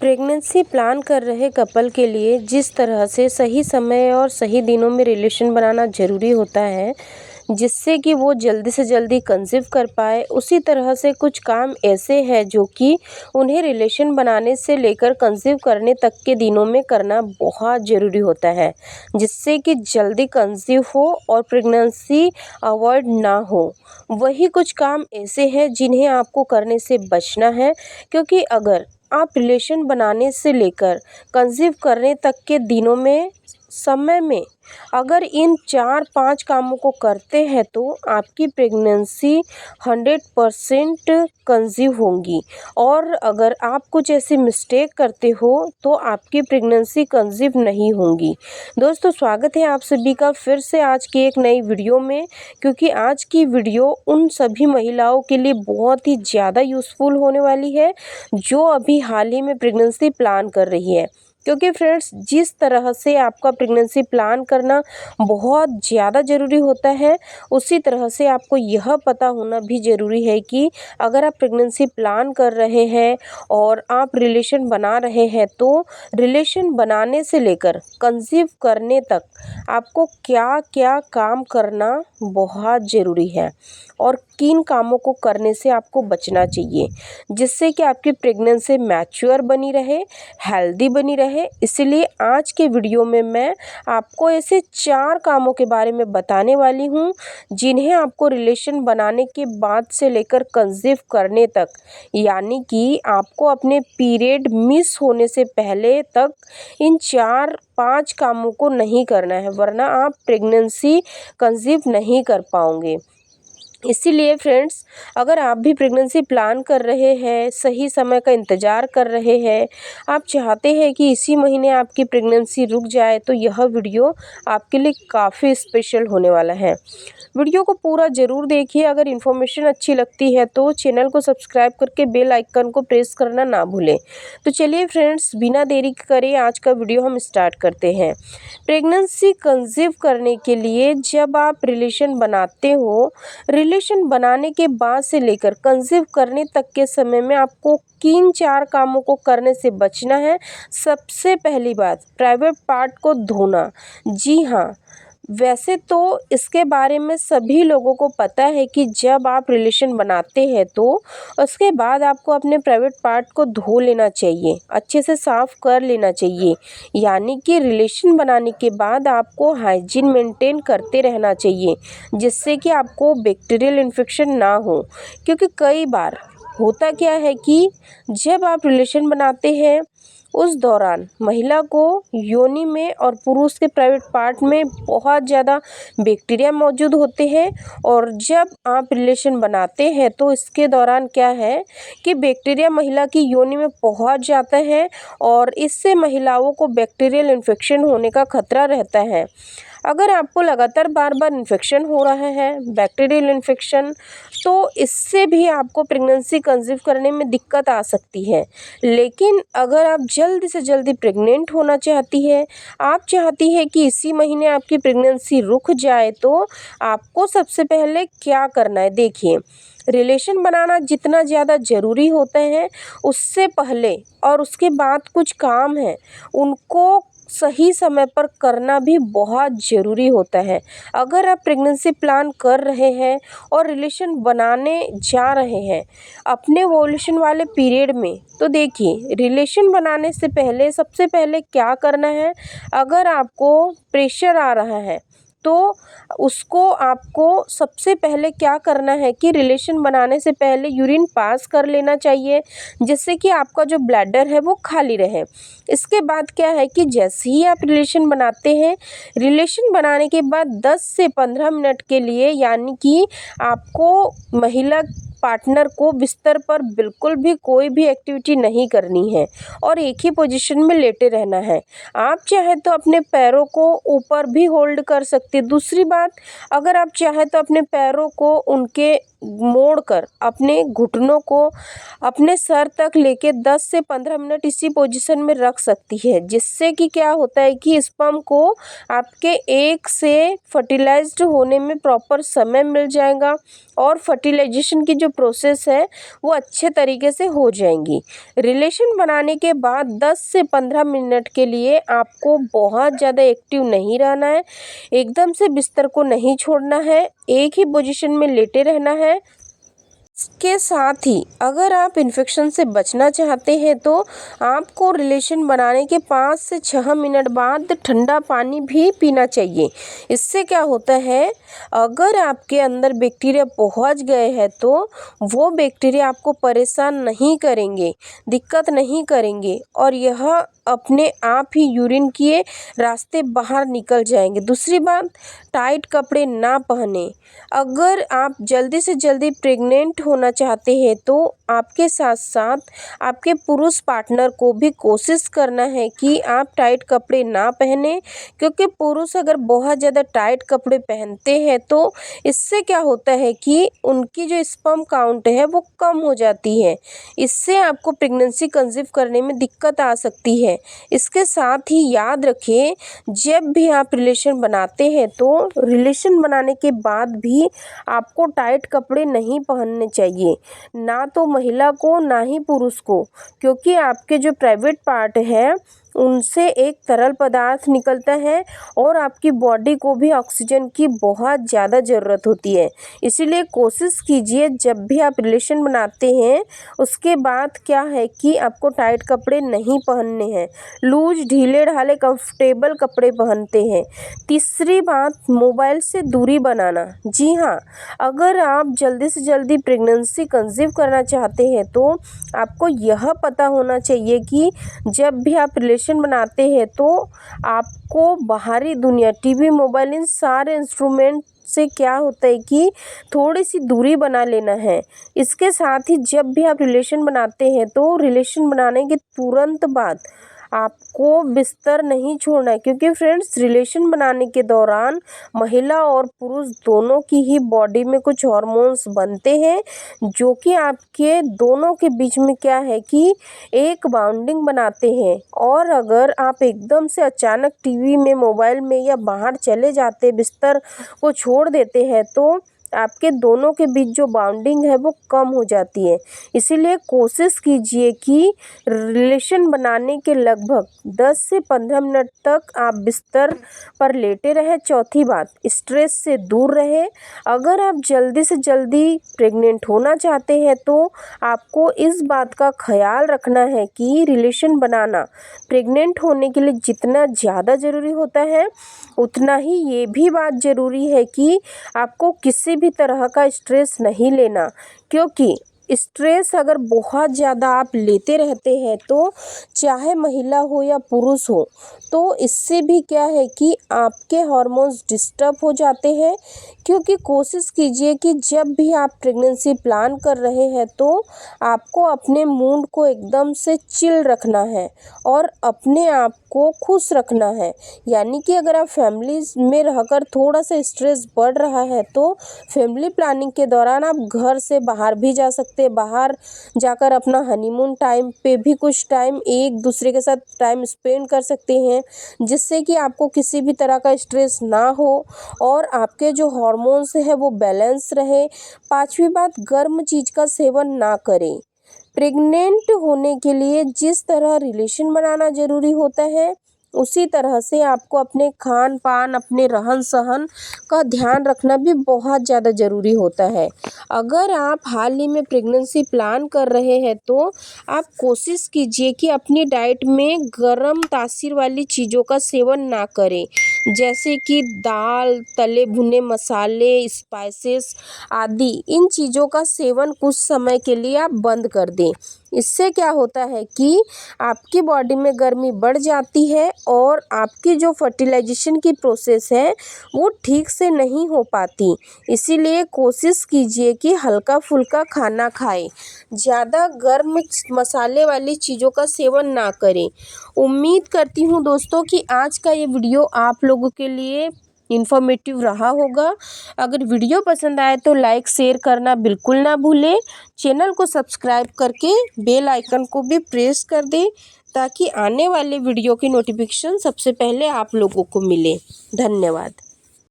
Pregnancy plan कर रहे couple के लिए जिस तरह से सही समय और सही दिनों में रिलेशन बनाना ज़रूरी होता है, जिससे कि वो जल्दी से जल्दी कंसीव कर पाए, उसी तरह से कुछ काम ऐसे हैं जो कि उन्हें रिलेशन बनाने से लेकर कंसीव करने तक के दिनों में करना बहुत ज़रूरी होता है, जिससे कि जल्दी कंसीव हो और प्रेगनेंसी अवॉइड ना हो। वही कुछ काम ऐसे हैं जिन्हें आपको करने से बचना है, क्योंकि अगर आप रिलेशन बनाने से लेकर कंसीव करने तक के दिनों में समय में अगर इन 4-5 कामों को करते हैं तो आपकी प्रेगनेंसी 100% कंसीव होंगी। और अगर आप कुछ ऐसी मिस्टेक करते हो तो आपकी प्रेगनेंसी कंसीव नहीं होंगी। दोस्तों, स्वागत है आप सभी का फिर से आज की एक नई वीडियो में, क्योंकि आज की वीडियो उन सभी महिलाओं के लिए बहुत ही ज़्यादा यूज़फुल होने वाली है जो अभी हाल ही में प्रेगनेंसी प्लान कर रही है। क्योंकि फ्रेंड्स, जिस तरह से आपका प्रेगनेंसी प्लान करना बहुत ज़्यादा ज़रूरी होता है, उसी तरह से आपको यह पता होना भी ज़रूरी है कि अगर आप प्रेगनेंसी प्लान कर रहे हैं और आप रिलेशन बना रहे हैं, तो रिलेशन बनाने से लेकर कंसीव करने तक आपको क्या क्या काम करना बहुत ज़रूरी है और किन कामों को करने से आपको बचना चाहिए, जिससे कि आपकी प्रेगनेंसी मैच्योर बनी रहे, हेल्दी बनी रहे। इसलिए आज के वीडियो में मैं आपको ऐसे 4 कामों के बारे में बताने वाली हूँ जिन्हें आपको रिलेशन बनाने के बाद से लेकर कंसीव करने तक, यानी कि आपको अपने पीरियड मिस होने से पहले तक इन 4-5 कामों को नहीं करना है, वरना आप प्रेगनेंसी कंसीव नहीं कर पाओगे। इसीलिए फ्रेंड्स, अगर आप भी प्रेगनेंसी प्लान कर रहे हैं, सही समय का इंतज़ार कर रहे हैं, आप चाहते हैं कि इसी महीने आपकी प्रेगनेंसी रुक जाए, तो यह वीडियो आपके लिए काफ़ी स्पेशल होने वाला है। वीडियो को पूरा ज़रूर देखिए। अगर इन्फॉर्मेशन अच्छी लगती है तो चैनल को सब्सक्राइब करके बेल आइकन को प्रेस करना ना भूलें। तो चलिए फ्रेंड्स, बिना देरी करे आज का वीडियो हम स्टार्ट करते हैं। प्रेगनेंसी कंसीव करने के लिए जब आप रिलेशन बनाते हो, रिलेशन बनाने के बाद से लेकर कंसीव करने तक के समय में आपको किन 4 कामों को करने से बचना है। सबसे पहली बात, प्राइवेट पार्ट को धोना। जी हाँ, वैसे तो इसके बारे में सभी लोगों को पता है कि जब आप रिलेशन बनाते हैं तो उसके बाद आपको अपने प्राइवेट पार्ट को धो लेना चाहिए, अच्छे से साफ़ कर लेना चाहिए। यानी कि रिलेशन बनाने के बाद आपको हाइजीन मेंटेन करते रहना चाहिए, जिससे कि आपको बैक्टीरियल इन्फेक्शन ना हो। क्योंकि कई बार होता क्या है कि जब आप रिलेशन बनाते हैं उस दौरान महिला को योनि में और पुरुष के प्राइवेट पार्ट में बहुत ज़्यादा बैक्टीरिया मौजूद होते हैं, और जब आप रिलेशन बनाते हैं तो इसके दौरान क्या है कि बैक्टीरिया महिला की योनि में पहुंच जाता है और इससे महिलाओं को बैक्टीरियल इन्फेक्शन होने का खतरा रहता है। अगर आपको लगातार बार बार इन्फेक्शन हो रहा है, बैक्टीरियल इन्फेक्शन, तो इससे भी आपको प्रेगनेंसी कंसीव करने में दिक्कत आ सकती है। लेकिन अगर आप जल्दी से जल्दी प्रेग्नेंट होना चाहती है, आप चाहती है कि इसी महीने आपकी प्रेगनेंसी रुक जाए, तो आपको सबसे पहले क्या करना है, देखिए, रिलेशन बनाना जितना ज़्यादा ज़रूरी होता है, उससे पहले और उसके बाद कुछ काम हैं उनको सही समय पर करना भी बहुत ज़रूरी होता है। अगर आप प्रेगनेंसी प्लान कर रहे हैं और रिलेशन बनाने जा रहे हैं अपने ओव्यूलेशन वाले पीरियड में, तो देखिए, रिलेशन बनाने से पहले सबसे पहले क्या करना है, अगर आपको प्रेशर आ रहा है तो उसको आपको सबसे पहले क्या करना है कि रिलेशन बनाने से पहले यूरिन पास कर लेना चाहिए, जिससे कि आपका जो ब्लैडर है वो खाली रहे। इसके बाद क्या है कि जैसे ही आप रिलेशन बनाते हैं, रिलेशन बनाने के बाद 10 से 15 मिनट के लिए, यानी कि आपको महिला पार्टनर को बिस्तर पर बिल्कुल भी कोई भी एक्टिविटी नहीं करनी है और एक ही पोजीशन में लेटे रहना है। आप चाहे तो अपने पैरों को ऊपर भी होल्ड कर सकते हैं। दूसरी बात, अगर आप चाहे तो अपने पैरों को उनके मोड़कर अपने घुटनों को अपने सर तक लेके 10 से 15 मिनट इसी पोजीशन में रख सकती है, जिससे कि क्या होता है कि स्पर्म को आपके एग से फर्टिलाइज्ड होने में प्रॉपर समय मिल जाएगा और फर्टिलाइजेशन की जो प्रोसेस है वो अच्छे तरीके से हो जाएंगी। रिलेशन बनाने के बाद 10 से 15 मिनट के लिए आपको बहुत ज़्यादा एक्टिव नहीं रहना है, एकदम से बिस्तर को नहीं छोड़ना है, एक ही पोजीशन में लेटे रहना है। इसके साथ ही अगर आप इन्फेक्शन से बचना चाहते हैं तो आपको रिलेशन बनाने के 5 से 6 मिनट बाद ठंडा पानी भी पीना चाहिए। इससे क्या होता है, अगर आपके अंदर बैक्टीरिया पहुंच गए हैं तो वो बैक्टीरिया आपको परेशान नहीं करेंगे, दिक्कत नहीं करेंगे और यह अपने आप ही यूरिन किए रास्ते बाहर निकल जाएंगे। दूसरी बात, टाइट कपड़े ना पहने। अगर आप जल्दी से जल्दी प्रेग्नेंट होना चाहते हैं तो आपके साथ साथ आपके पुरुष पार्टनर को भी कोशिश करना है कि आप टाइट कपड़े ना पहने, क्योंकि पुरुष अगर बहुत ज़्यादा टाइट कपड़े पहनते हैं तो इससे क्या होता है कि उनकी जो स्पर्म काउंट है वो कम हो जाती है। इससे आपको प्रेगनेंसी कंसीव करने में दिक्कत आ सकती है। इसके साथ ही याद रखिए, जब भी आप रिलेशन बनाते हैं तो रिलेशन बनाने के बाद भी आपको टाइट कपड़े नहीं पहनने चाहिए, ना तो महिला को ना ही पुरुष को, क्योंकि आपके जो प्राइवेट पार्ट है उनसे एक तरल पदार्थ निकलता है और आपकी बॉडी को भी ऑक्सीजन की बहुत ज़्यादा ज़रूरत होती है। इसीलिए कोशिश कीजिए जब भी आप रिलेशन बनाते हैं उसके बाद क्या है कि आपको टाइट कपड़े नहीं पहनने हैं, लूज ढीले ढाले कंफर्टेबल कपड़े पहनते हैं। तीसरी बात, मोबाइल से दूरी बनाना। जी हाँ, अगर आप जल्दी से जल्दी प्रेगनेंसी कंसीव करना चाहते हैं तो आपको यह पता होना चाहिए कि जब भी आप रिलेशन बनाते हैं तो आपको बाहरी दुनिया, टीवी, मोबाइल, इन सारे इंस्ट्रूमेंट से क्या होता है कि थोड़ी सी दूरी बना लेना है। इसके साथ ही जब भी आप रिलेशन बनाते हैं तो रिलेशन बनाने के तुरंत बाद आपको बिस्तर नहीं छोड़ना है, क्योंकि फ्रेंड्स रिलेशन बनाने के दौरान महिला और पुरुष दोनों की ही बॉडी में कुछ हार्मोन्स बनते हैं जो कि आपके दोनों के बीच में क्या है कि एक बाउंडिंग बनाते हैं। और अगर आप एकदम से अचानक टीवी में, मोबाइल में या बाहर चले जाते, बिस्तर को छोड़ देते हैं तो आपके दोनों के बीच जो बाउंडिंग है वो कम हो जाती है। इसीलिए कोशिश कीजिए कि रिलेशन बनाने के लगभग 10 से 15 मिनट तक आप बिस्तर पर लेटे रहें। चौथी बात, स्ट्रेस से दूर रहें। अगर आप जल्दी से जल्दी प्रेग्नेंट होना चाहते हैं तो आपको इस बात का ख्याल रखना है कि रिलेशन बनाना प्रेग्नेंट होने के लिए जितना ज़्यादा ज़रूरी होता है उतना ही ये भी बात ज़रूरी है कि आपको किसी भी तरह का स्ट्रेस नहीं लेना, क्योंकि स्ट्रेस अगर बहुत ज़्यादा आप लेते रहते हैं तो चाहे महिला हो या पुरुष हो तो इससे भी क्या है कि आपके हार्मोन्स डिस्टर्ब हो जाते हैं। क्योंकि कोशिश कीजिए कि जब भी आप प्रेगनेंसी प्लान कर रहे हैं तो आपको अपने मूड को एकदम से चिल रखना है और अपने आप को खुश रखना है। यानी कि अगर आप फैमिली में रहकर थोड़ा सा स्ट्रेस बढ़ रहा है तो फैमिली प्लानिंग के दौरान आप घर से बाहर भी जा सकते हैं, बाहर जाकर अपना हनीमून टाइम पे भी कुछ टाइम एक दूसरे के साथ टाइम स्पेंड कर सकते हैं, जिससे कि आपको किसी भी तरह का स्ट्रेस ना हो और आपके जो हार्मोन्स है वो बैलेंस रहे। पांचवी बात, गर्म चीज़ का सेवन ना करें। प्रेग्नेंट होने के लिए जिस तरह रिलेशन बनाना ज़रूरी होता है उसी तरह से आपको अपने खान पान, अपने रहन सहन का ध्यान रखना भी बहुत ज़्यादा ज़रूरी होता है। अगर आप हाल ही में प्रेगनेंसी प्लान कर रहे हैं तो आप कोशिश कीजिए कि अपनी डाइट में गर्म तासीर वाली चीज़ों का सेवन ना करें, जैसे कि दाल, तले भुने मसाले, स्पाइसेस आदि। इन चीज़ों का सेवन कुछ समय के लिए आप बंद कर दें। इससे क्या होता है कि आपकी बॉडी में गर्मी बढ़ जाती है और आपकी जो फर्टिलाइजेशन की प्रोसेस है वो ठीक से नहीं हो पाती। इसीलिए कोशिश कीजिए कि हल्का फुल्का खाना खाएं, ज़्यादा गर्म मसाले वाली चीज़ों का सेवन ना करें। उम्मीद करती हूँ दोस्तों कि आज का ये वीडियो आप लोगों के लिए इन्फॉर्मेटिव रहा होगा। अगर वीडियो पसंद आए तो लाइक शेयर करना बिल्कुल ना भूलें। चैनल को सब्सक्राइब करके बेल आइकन को भी प्रेस कर दें ताकि आने वाले वीडियो की नोटिफिकेशन सबसे पहले आप लोगों को मिले। धन्यवाद।